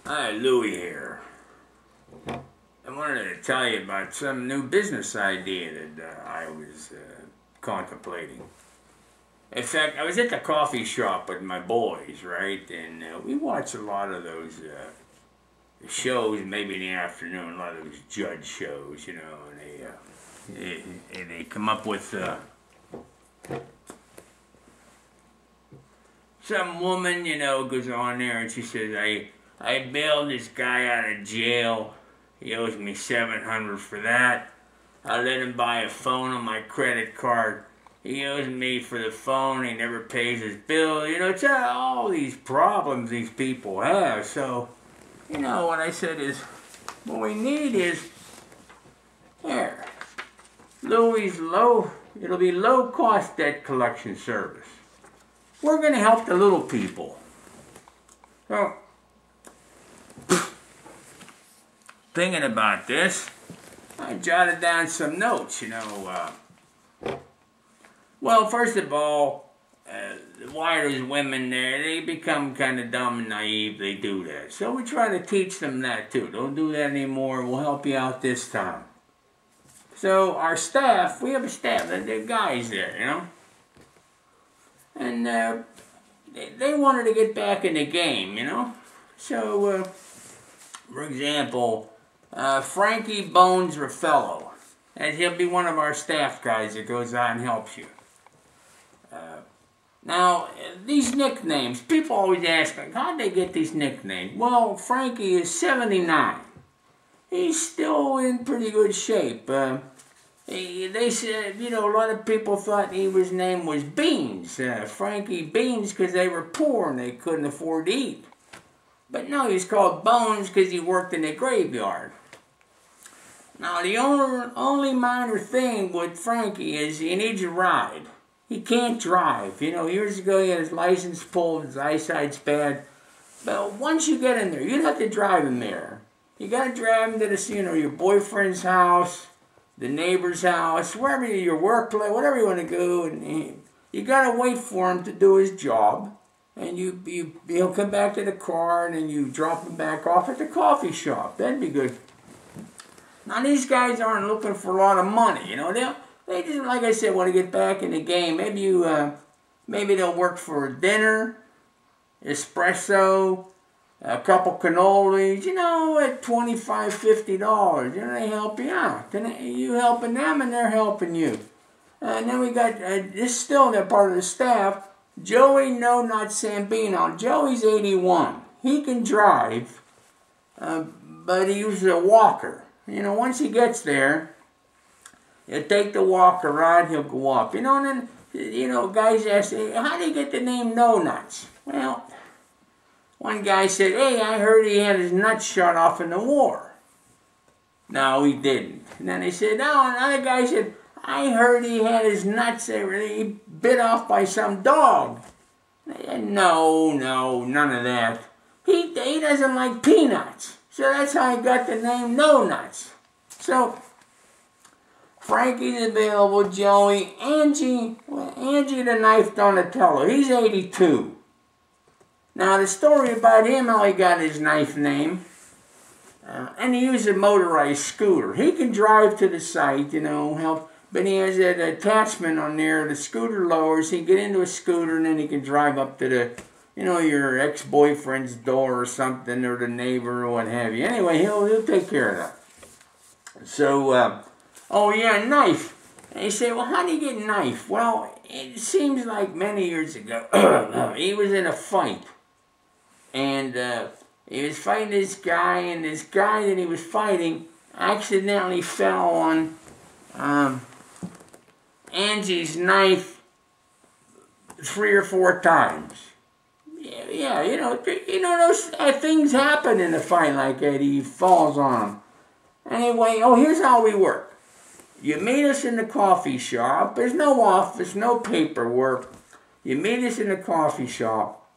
Hi, Louie here. I wanted to tell you about some new business idea that I was contemplating. In fact, I was at the coffee shop with my boys, right? And we watch a lot of those shows, maybe in the afternoon, a lot of those judge shows, and they come up with some woman, goes on there and she says, I bailed this guy out of jail. He owes me $700 for that. I let him buy a phone on my credit card. He owes me for the phone. He never pays his bill. It's all these problems these people have. So, what I said is, what we need is, here, Louie's it'll be low-cost debt collection service. We're going to help the little people. So, thinking about this, I jotted down some notes, Well, first of all, why there's women there, they become kind of dumb and naive, they do that. So we try to teach them that too. Don't do that anymore, we'll help you out this time. So our staff, we have a staff, there are guys there, And they wanted to get back in the game, So, for example, Frankie Bones Raffello, and he'll be one of our staff guys that goes out and helps you. Now, these nicknames, people always ask me, how'd they get these nicknames? Well, Frankie is 79. He's still in pretty good shape. They said, a lot of people thought his name was Beans, Frankie Beans, because they were poor and they couldn't afford to eat. But no, he's called Bones because he worked in the graveyard. Now, the only minor thing with Frankie is he needs a ride. He can't drive. Years ago he had his license pulled, his eyesight's bad. But once you get in there, you don't have to drive him there. You got to drive him to the, your boyfriend's house, the neighbor's house, wherever your workplace, whatever you want to go. And you got to wait for him to do his job. And he'll come back to the car, and then you drop him back off at the coffee shop. That'd be good. Now, these guys aren't looking for a lot of money, They just, like I said, want to get back in the game. Maybe they'll work for dinner, espresso, a couple cannolis, at $25, $50. They help you out. You helping them, and they're helping you. And then we got, this still, they're part of the staff, Joey No Not Sambino. Joey's 81. He can drive, but he uses a walker. Once he gets there, he'll take the walker ride, he'll go up. And then, guys ask, how do you get the name No Nuts? Well, one guy said, hey, I heard he had his nuts shot off in the war. No, he didn't. And then they said, no, another guy said, I heard he had his nuts, he bit off by some dog. No, none of that. He doesn't like peanuts. So that's how he got the name No Nuts. So, Frankie's available, Joey, Angie the Knife Donatello, he's 82. Now, the story about him, how he got his knife name, and he used a motorized scooter. He can drive to the site, help. But he has that attachment on there, the scooter lowers, he can get into a scooter and then he can drive up to the, your ex-boyfriend's door or something, or the neighbor or what have you. Anyway, he'll take care of that. So, oh yeah, knife. And you say, well, how do you get a knife? Well, it seems like many years ago, he was in a fight. And he was fighting this guy, and this guy that he was fighting accidentally fell on Angie's knife 3 or 4 times. Yeah, those things happen in a fight like that. He falls on him. Anyway, here's how we work. You meet us in the coffee shop. There's no office, no paperwork. You meet us in the coffee shop.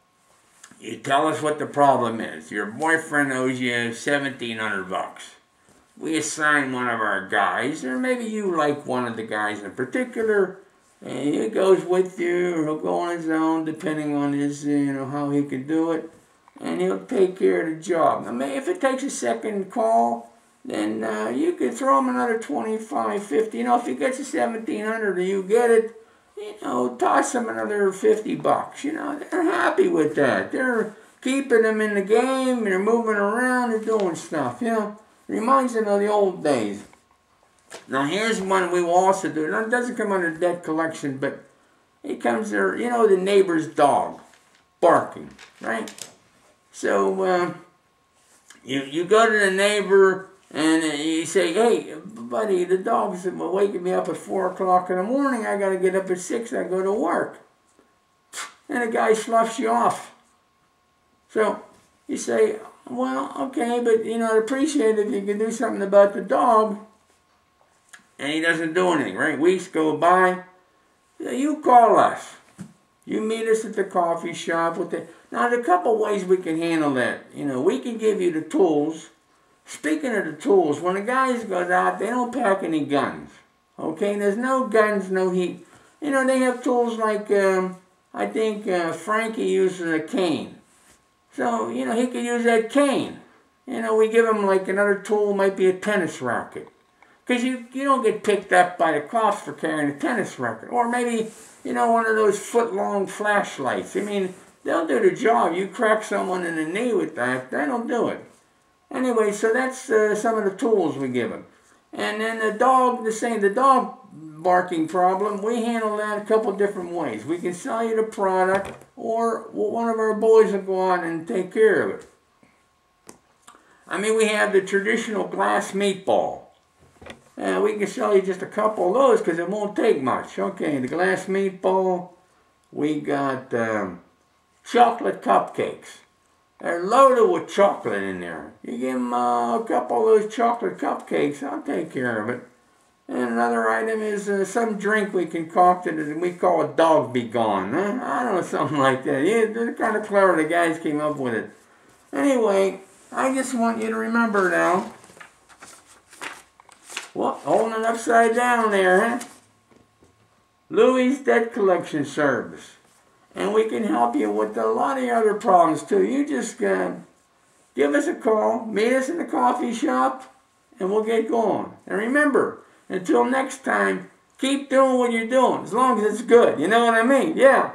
You tell us what the problem is. Your boyfriend owes you $1,700. We assign one of our guys, or maybe you like one of the guys in particular, and he goes with you, or he'll go on his own, depending on his, how he can do it. and he'll take care of the job. Now, if it takes a second call, then you could throw him another 25, 50. You know, if he gets a 1,700 or you get it, you know, toss him another 50 bucks. You know, they're happy with that. They're keeping them in the game, they're moving around, they're doing stuff, you know. Reminds them of the old days. Now here's one we will also do. Now it doesn't come under debt collection, but it comes there, you know, the neighbor's dog barking, right? So you go to the neighbor and you say, hey, buddy, the dog's waking me up at 4 o'clock in the morning. I got to get up at 6, I go to work. And the guy sloughs you off. So you say, well, okay, but, you know, I'd appreciate it if you could do something about the dog. And he doesn't do anything, right? Weeks go by. You call us. You meet us at the coffee shop. Now, there's a couple ways we can handle that. You know, we can give you the tools. Speaking of the tools, when the guys go out, they don't pack any guns. Okay? There's no guns, no heat. You know, they have tools like, I think Frankie uses a cane. So, you know, he could use that cane. You know, we give him like another tool, might be a tennis racket. Because you don't get picked up by the cops for carrying a tennis racket. Or maybe, you know, one of those foot-long flashlights. I mean, they'll do the job. You crack someone in the knee with that, they don't do it. Anyway, so that's some of the tools we give them. And then the dog, the dog barking problem, we handle that a couple different ways. We can sell you the product, or one of our boys will go out and take care of it. I mean, we have the traditional glass meatball. We can sell you just a couple of those because it won't take much. Okay, the glass meatball. We got chocolate cupcakes. They're loaded with chocolate in there. You give them a couple of those chocolate cupcakes, I'll take care of it. And another item is some drink we concocted and we call it Dog Be Gone. Huh? I don't know, something like that. Yeah, they're kind of clever, the guys came up with it. Anyway, I just want you to remember now. Well, holding it upside down there, huh? Louie's Debt Collection Service. And we can help you with a lot of your other problems too. You just give us a call, meet us in the coffee shop, and we'll get going. And remember, until next time, keep doing what you're doing, as long as it's good. You know what I mean? Yeah.